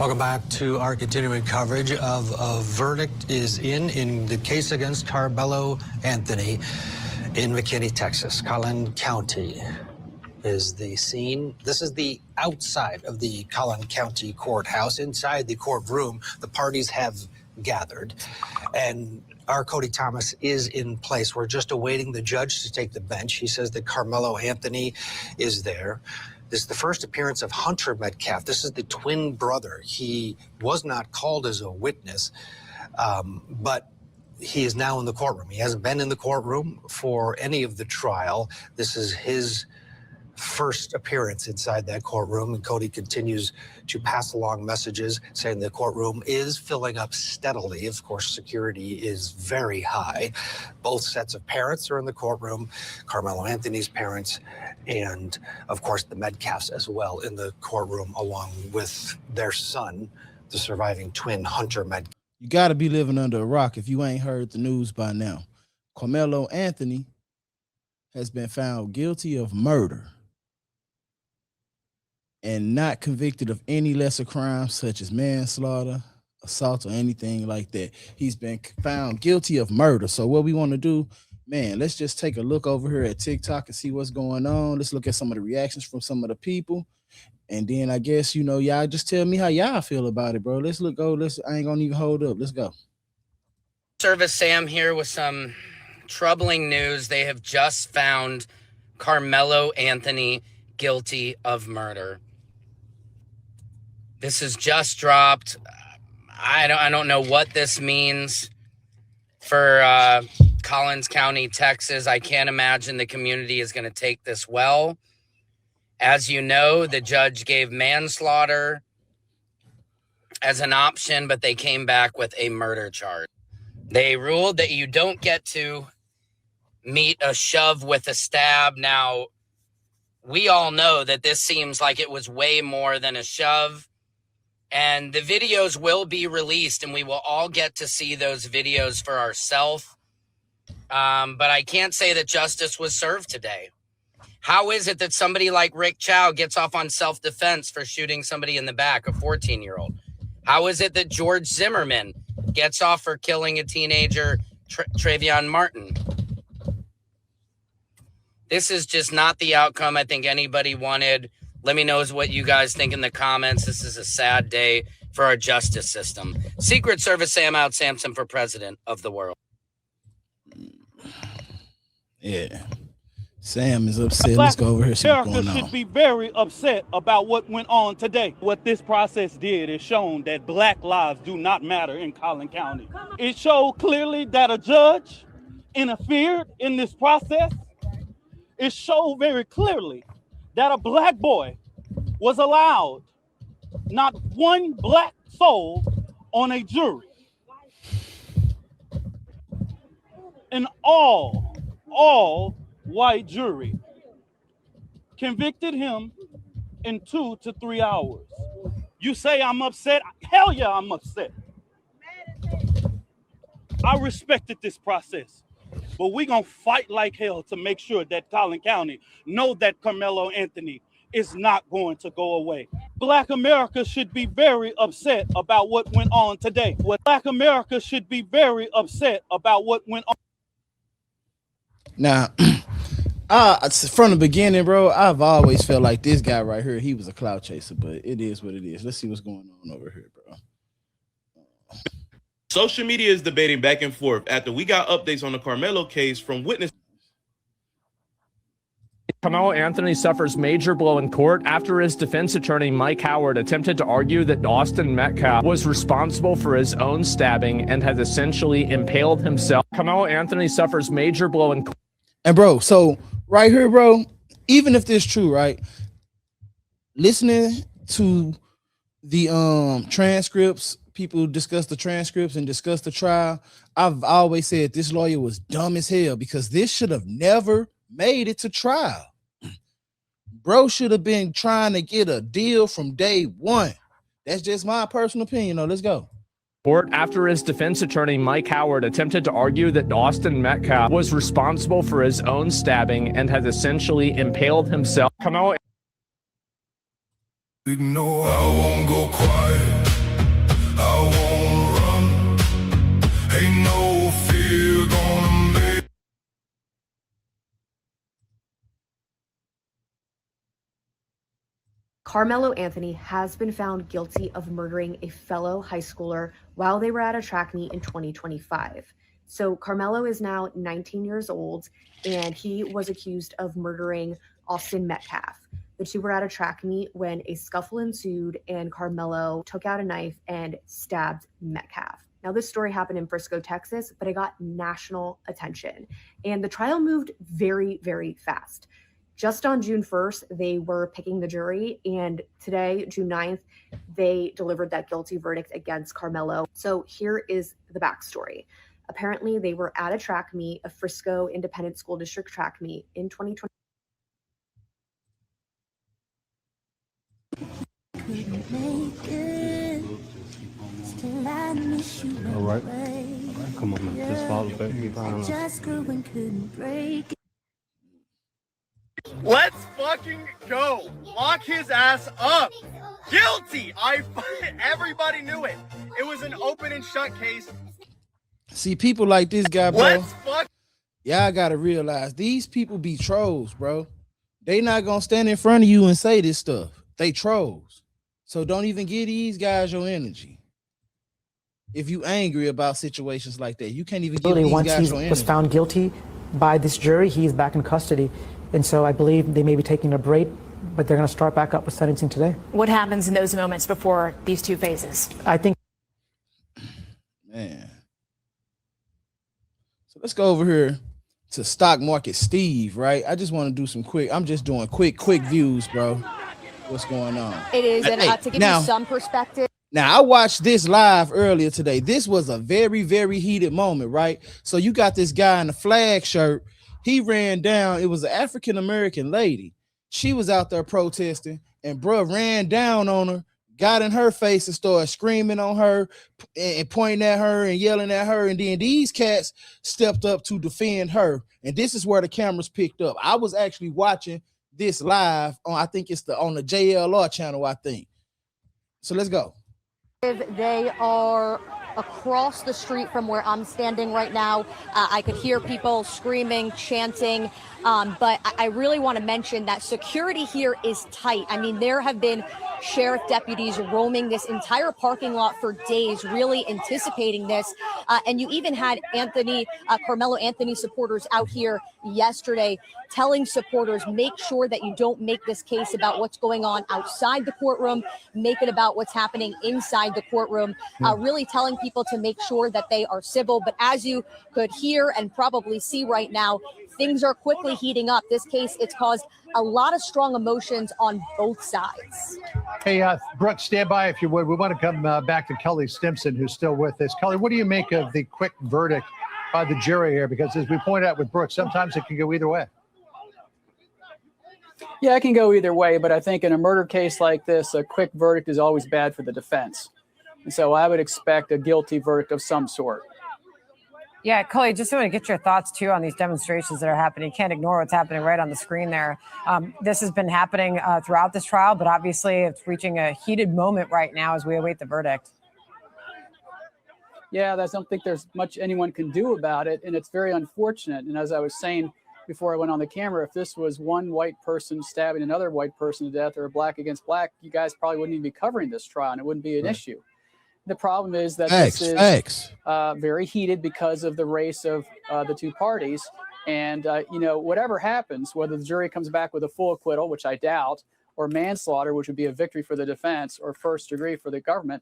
Welcome back to our continuing coverage of a verdict is in the case against Karmelo Anthony in McKinney, Texas. Collin County is the scene. This is the outside of the Collin County Courthouse. Inside the courtroom, the parties have gathered, and our Cody Thomas is in place. We're just awaiting the judge to take the bench. He says that Carmelo Anthony is there. This is the first appearance of Hunter Metcalf. This is the twin brother. He was not called as a witness, but he is now in the courtroom. He hasn't been in the courtroom for any of the trial. This is his first appearance inside that courtroom, and Cody continues to pass along messages saying the courtroom is filling up steadily. Of course, security is very high. Both sets of parents are in the courtroom, Carmelo Anthony's parents, and of course the Metcalfs as well in the courtroom, along with their son, the surviving twin Hunter Metcalf. You got to be living under a rock if you ain't heard the news by now. Carmelo Anthony has been found guilty of murder and not convicted of any lesser crimes such as manslaughter, assault, or anything like that. He's been found guilty of murder. So what we want to do, man, let's just take a look over here at TikTok and see what's going on. Let's look at some of the reactions from some of the people. And then I guess, y'all just tell me how y'all feel about it, bro. Let's I ain't gonna even hold up. Let's go. Service Sam here with some troubling news. They have just found Carmelo Anthony guilty of murder. This has just dropped. I don't know what this means for Collin County, Texas. I can't imagine the community is going to take this well. As you know, the judge gave manslaughter as an option, but they came back with a murder charge. They ruled that you don't get to meet a shove with a stab. Now, we all know that this seems like it was way more than a shove. And the videos will be released, and we will all get to see those videos for ourselves. But I can't say that justice was served today. How is it that somebody like Rick Chow gets off on self-defense for shooting somebody in the back, a 14-year-old? How is it that George Zimmerman gets off for killing a teenager, Travion Martin? This is just not the outcome I think anybody wanted. Let me know what you guys think in the comments. This is a sad day for our justice system. Secret Service Sam out Samson for president of the world. Yeah. Sam is upset. Let's go over here. America should be very upset about what went on today. What this process did is shown that black lives do not matter in Collin County. It showed clearly that a judge interfered in this process. It showed very clearly that a black boy was allowed, not one black soul on a jury. An all white jury convicted him in 2 to 3 hours. You say I'm upset? Hell yeah, I'm upset. I respected this process, but we're going to fight like hell to make sure that Collin County know that Carmelo Anthony is not going to go away. Black America should be very upset about what went on today. Black America should be very upset about what went on. Now, from the beginning, bro, I've always felt like this guy right here, he was a clout chaser, but it is what it is. Let's see what's going on over here, bro. Social media is debating back and forth after we got updates on the Carmelo case from witnesses. Carmelo Anthony suffers major blow in court after his defense attorney, Mike Howard, attempted to argue that Austin Metcalf was responsible for his own stabbing and has essentially impaled himself. Carmelo Anthony suffers major blow in court. And bro, so right here, bro, even if this is true, right? Listening to the transcripts, people discuss the transcripts and discuss the trial. I've always said this lawyer was dumb as hell because this should have never made it to trial. Bro should have been trying to get a deal from day one. That's just my personal opinion. Let's go. Court after his defense attorney, Mike Howard, attempted to argue that Austin Metcalf was responsible for his own stabbing and has essentially impaled himself. Carmelo. No, I won't go quiet. Carmelo Anthony has been found guilty of murdering a fellow high schooler while they were at a track meet in 2025. So Carmelo is now 19 years old, and he was accused of murdering Austin Metcalf. The two were at a track meet when a scuffle ensued, and Carmelo took out a knife and stabbed Metcalf. Now, this story happened in Frisco, Texas, but it got national attention, and the trial moved very, very fast. Just on June 1st, they were picking the jury, and today, June 9th, they delivered that guilty verdict against Carmelo. So here is the backstory. Apparently, they were at a track meet, a Frisco Independent School District track meet in 2020. All right. Come on, man. Just follow back. Keep on. Let's fucking go. Lock his ass up. Guilty. Everybody knew it. It was an open and shut case. See, people like this guy, bro. Let's fuck. Y'all gotta realize these people be trolls, bro. They not gonna stand in front of you and say this stuff. They trolls. So don't even give these guys your energy. If you angry about situations like that, you can't even give these once guys he your energy. was found guilty by this jury, he's back in custody. And so I believe they may be taking a break, but they're going to start back up with sentencing today. What happens in those moments before these two phases? I think. Man. So let's go over here to Stock Market Steve, right? I just want to do some quick. I'm just doing quick views, bro. What's going on? It is, and to give you some perspective. Now, I watched this live earlier today. This was a very, very heated moment, right? So you got this guy in a flag shirt. He ran down. It was an African-American lady. She was out there protesting, and bruh ran down on her, got in her face and started screaming on her and pointing at her and yelling at her. And then these cats stepped up to defend her. And this is where the cameras picked up. I was actually watching this live on, I think it's on the JLR channel, I think. So let's go. They are across the street from where I'm standing right now. I could hear people screaming, chanting, but I really want to mention that security here is tight. I mean, there have been sheriff deputies roaming this entire parking lot for days, really anticipating this. And you even had Carmelo Anthony supporters out here yesterday telling supporters, make sure that you don't make this case about what's going on outside the courtroom, make it about what's happening inside the courtroom, really telling people to make sure that they are civil. But as you could hear and probably see right now, things are quickly heating up. This case, it's caused a lot of strong emotions on both sides. Hey, Brooke, stand by if you would. We want to come back to Kelly Stimson, who's still with us. Kelly, what do you make of the quick verdict by the jury here? Because as we pointed out with Brooke, sometimes it can go either way. Yeah, it can go either way, but I think in a murder case like this, a quick verdict is always bad for the defense. And so I would expect a guilty verdict of some sort. Yeah, Cully, just want to get your thoughts, too, on these demonstrations that are happening. You can't ignore what's happening right on the screen there. This has been happening throughout this trial, but obviously it's reaching a heated moment right now as we await the verdict. Yeah, I don't think there's much anyone can do about it, and it's very unfortunate. And as I was saying before I went on the camera, if this was one white person stabbing another white person to death or black against black, you guys probably wouldn't even be covering this trial, and it wouldn't be an issue. The problem is that this is very heated because of the race of the two parties. And, whatever happens, whether the jury comes back with a full acquittal, which I doubt, or manslaughter, which would be a victory for the defense, or first degree for the government,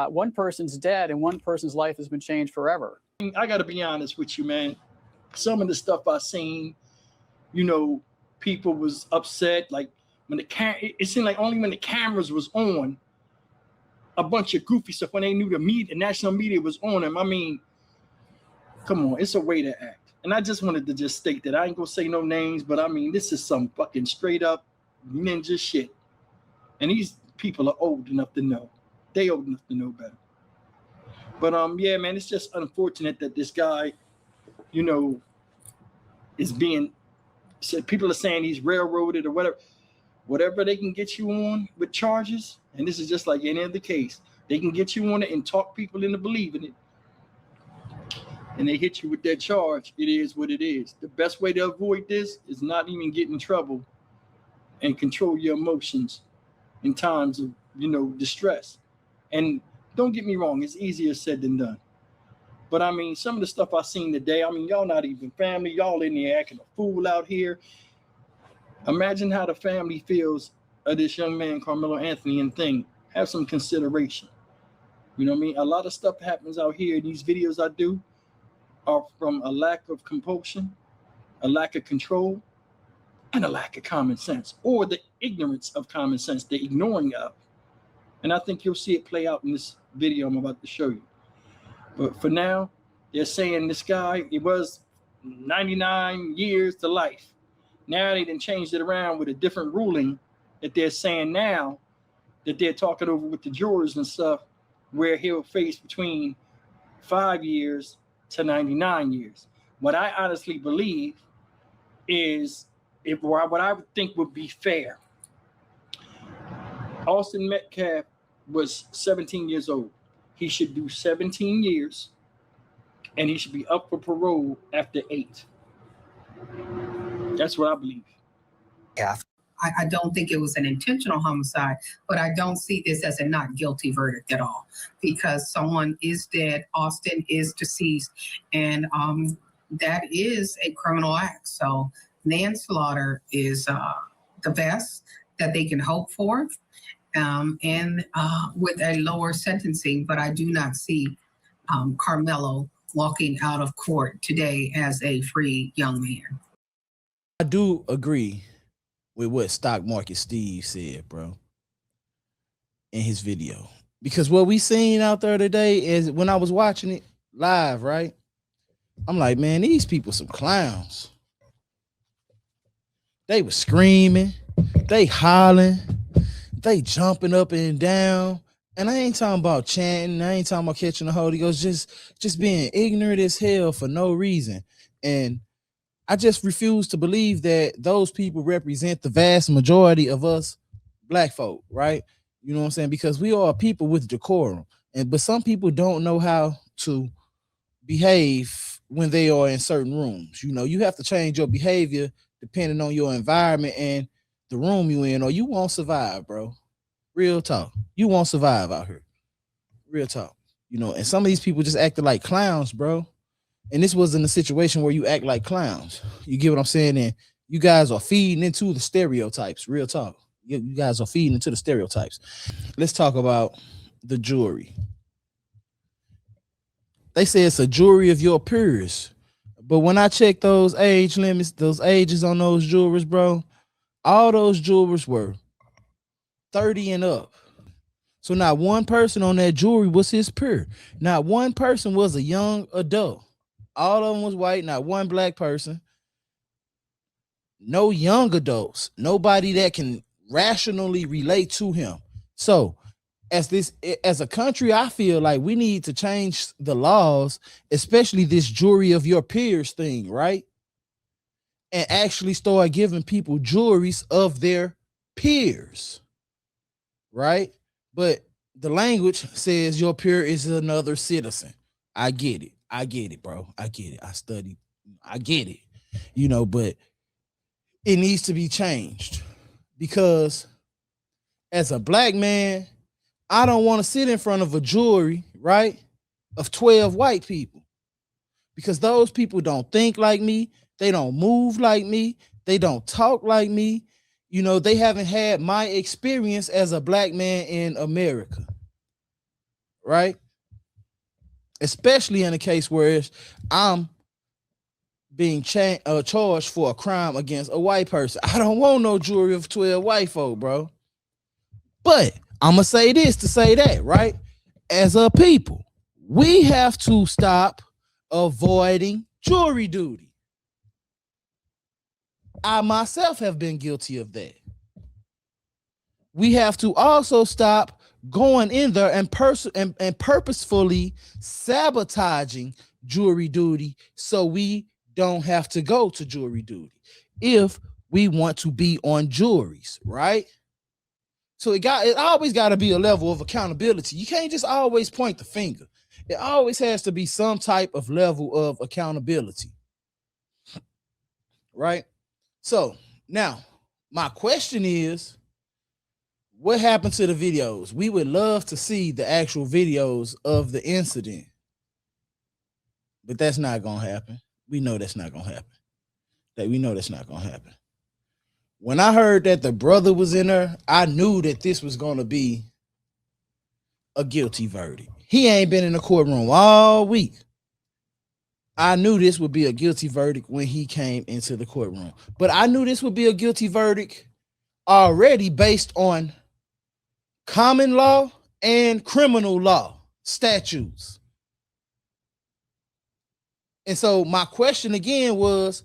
one person's dead and one person's life has been changed forever. I got to be honest with you, man. Some of the stuff I seen, people was upset. Like when it seemed like only when the cameras was on, a bunch of goofy stuff when they knew the national media was on them. I mean, come on, it's a way to act. And I just wanted to just state that I ain't gonna say no names, but I mean, this is some fucking straight up ninja shit. And these people are old enough to know. They old enough to know better. But yeah, man, it's just unfortunate that this guy, is being said. People are saying he's railroaded or whatever they can get you on with charges. And this is just like any other case. They can get you on it and talk people into believing it. And they hit you with that charge. It is what it is. The best way to avoid this is not even get in trouble and control your emotions in times of, distress. And don't get me wrong, it's easier said than done. But I mean, some of the stuff I seen today, I mean, y'all not even family, y'all in there acting a fool out here. Imagine how the family feels of this young man, Carmelo Anthony, and think, have some consideration. You know what I mean? A lot of stuff happens out here. These videos I do are from a lack of compulsion, a lack of control, and a lack of common sense, or the ignorance of common sense, the ignoring of. And I think you'll see it play out in this video I'm about to show you. But for now, they're saying this guy, it was 99 years to life. Now they done changed it around with a different ruling that they're saying now that they're talking over with the jurors and stuff, where he'll face between 5 years to 99 years. What I honestly believe is what I would think would be fair. Austin Metcalf was 17 years old. He should do 17 years, and he should be up for parole after 8. That's what I believe. Yeah. I don't think it was an intentional homicide, but I don't see this as a not guilty verdict at all, because someone is dead, Austin is deceased, and that is a criminal act. So manslaughter is the best that they can hope for, and with a lower sentencing. But I do not see Carmelo walking out of court today as a free young man. I do agree with what Stock Market Steve said, bro, in his video. Because what we seen out there today is, when I was watching it live, right? I'm like, man, these people some clowns. They was screaming, they hollering, they jumping up and down. And I ain't talking about chanting, I ain't talking about catching the Holy Ghost, just being ignorant as hell for no reason. And I just refuse to believe that those people represent the vast majority of us black folk, right? You know what I'm saying? Because we are people with decorum. But some people don't know how to behave when they are in certain rooms. You know, you have to change your behavior depending on your environment and the room you in, or you won't survive, bro. Real talk. You won't survive out here. Real talk. You know, and some of these people just acted like clowns, bro. And this wasn't a situation where you act like clowns. You get what I'm saying? And you guys are feeding into the stereotypes. Real talk. You guys are feeding into the stereotypes. Let's talk about the jury. They say it's a jury of your peers. But when I check those age limits, those ages on those jurors, bro, all those jurors were 30 and up. So not one person on that jury was his peer. Not one person was a young adult. All of them was white, not one black person. No young adults. Nobody that can rationally relate to him. So as a country, I feel like we need to change the laws, especially this jury of your peers thing, right? And actually start giving people juries of their peers, right? But the language says your peer is another citizen. I get it, bro. I get it. I studied. I get it. You know, but it needs to be changed, because as a black man, I don't want to sit in front of a jury, right, of 12 white people, because those people don't think like me. They don't move like me. They don't talk like me. You know, they haven't had my experience as a black man in America, right? Especially in a case where I'm being charged for a crime against a white person. I don't want no jury of 12 white folk, bro. But I'm going to say this to say that, right? As a people, we have to stop avoiding jury duty. I myself have been guilty of that. We have to also stop going in there and purposefully sabotaging jury duty so we don't have to go to jury duty if we want to be on juries, right? So it always got to be a level of accountability. You can't just always point the finger. It always has to be some type of level of accountability, right? So now my question is, What happened to the videos? We would love to see the actual videos of the incident, but that's not gonna happen. We know that's not gonna happen. We know that's not gonna happen. When I heard that the brother was in there, I knew that this was gonna be a guilty verdict. He ain't been in the courtroom all week. I knew this would be a guilty verdict when he came into the courtroom, but I knew this would be a guilty verdict already based on common law and criminal law statutes. And so my question again was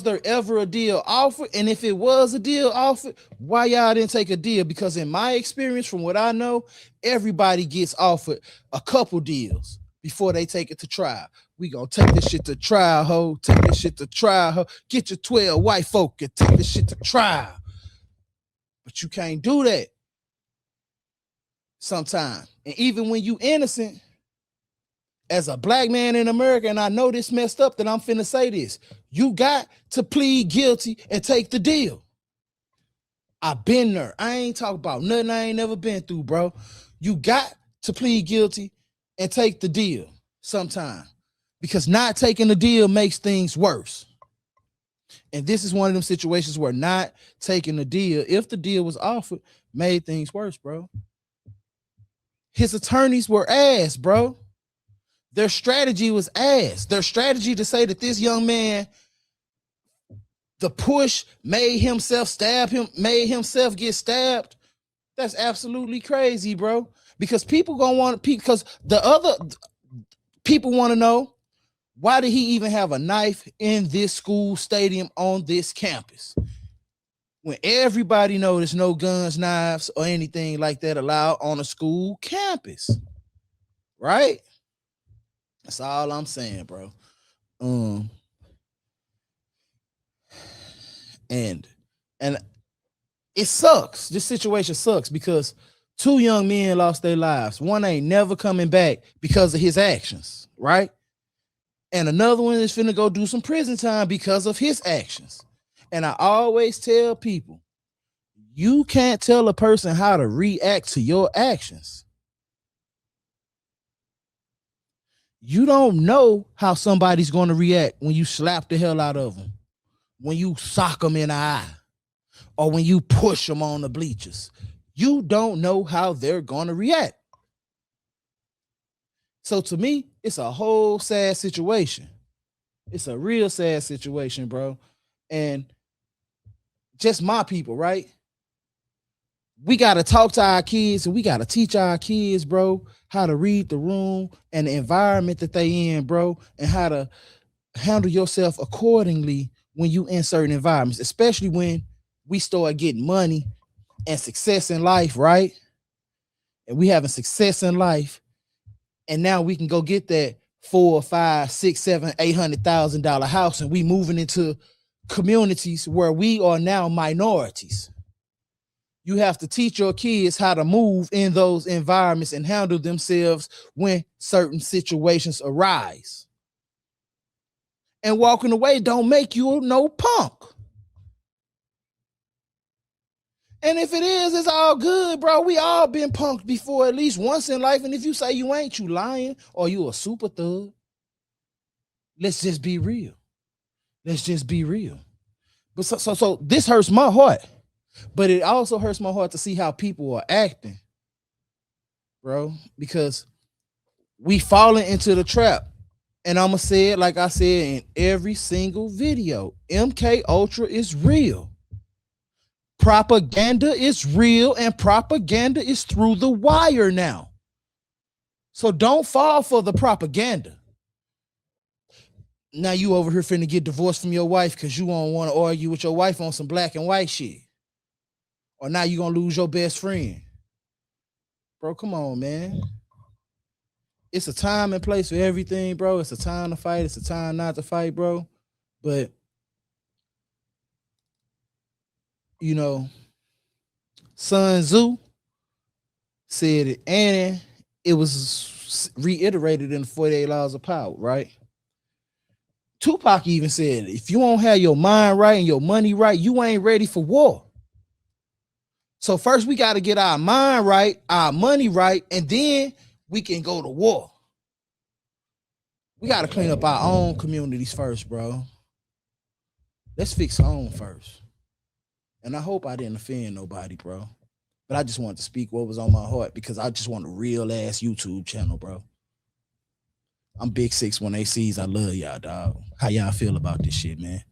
there ever a deal offered? And if it was a deal offered, why y'all didn't take a deal? Because in my experience, from what I know, everybody gets offered a couple deals before they take it to trial. We gonna take this shit to trial, ho. Take this shit to trial, ho. Get your 12 white folk and take this shit to trial. But you can't do that sometimes. And even when you innocent, as a black man in America, and I know this messed up that I'm finna say this, you got to plead guilty and take the deal. I've been there. I ain't talking about nothing I ain't never been through, bro. You got to plead guilty and take the deal sometime, because not taking the deal makes things worse. And this is one of them situations where not taking the deal, if the deal was offered, made things worse, bro. His attorneys were ass, bro. Their strategy was ass. Their strategy to say that this young man, the push made himself stab him, made himself get stabbed. That's absolutely crazy, bro. Because people gonna want to, because the other people want to know, why did he even have a knife in this school stadium on this campus? When everybody knows there's no guns, knives, or anything like that allowed on a school campus, right? That's all I'm saying, bro. And it sucks. This situation sucks because 2 young men lost their lives. One ain't never coming back because of his actions, right? And another one is finna go do some prison time because of his actions. And I always tell people, you can't tell a person how to react to your actions. You don't know how somebody's going to react when you slap the hell out of them, when you sock them in the eye, or when you push them on the bleachers. You don't know how they're going to react. So to me, it's a whole sad situation. It's a real sad situation, bro. And just my people, right? We got to talk to our kids and we got to teach our kids, bro, how to read the room and the environment that they in, bro, and how to handle yourself accordingly when you in certain environments, especially when we start getting money and success in life, right? And we having success in life, and now we can go get that $4, $5, $6, $7, $800,000 house, and we moving into communities where we are now minorities. You have to teach your kids how to move in those environments and handle themselves when certain situations arise. And walking away don't make you no punk. And if it is, it's all good, bro. We all been punked before at least once in life. And if you say you ain't, you lying or you a super thug. Let's just be real. Let's just be real. But so this hurts my heart. But it also hurts my heart to see how people are acting, bro, because we falling into the trap. And I'm going to say it like I said in every single video. MK Ultra is real. Propaganda is real, and propaganda is through the wire now. So don't fall for the propaganda. Now you over here finna get divorced from your wife because you don't want to argue with your wife on some black and white shit. Or now you're going to lose your best friend. Bro, come on, man. It's a time and place for everything, bro. It's a time to fight. It's a time not to fight, bro. But, you know, Sun Tzu said it, and it was reiterated in the 48 Laws of Power, right? Tupac even said, if you don't have your mind right and your money right, you ain't ready for war. So first we got to get our mind right, our money right, and then we can go to war. We got to clean up our own communities first, bro. Let's fix home first. And I hope I didn't offend nobody, bro. But I just wanted to speak what was on my heart because I just want a real ass YouTube channel, bro. I'm Big 618Cs. I love y'all, dog. How y'all feel about this shit, man?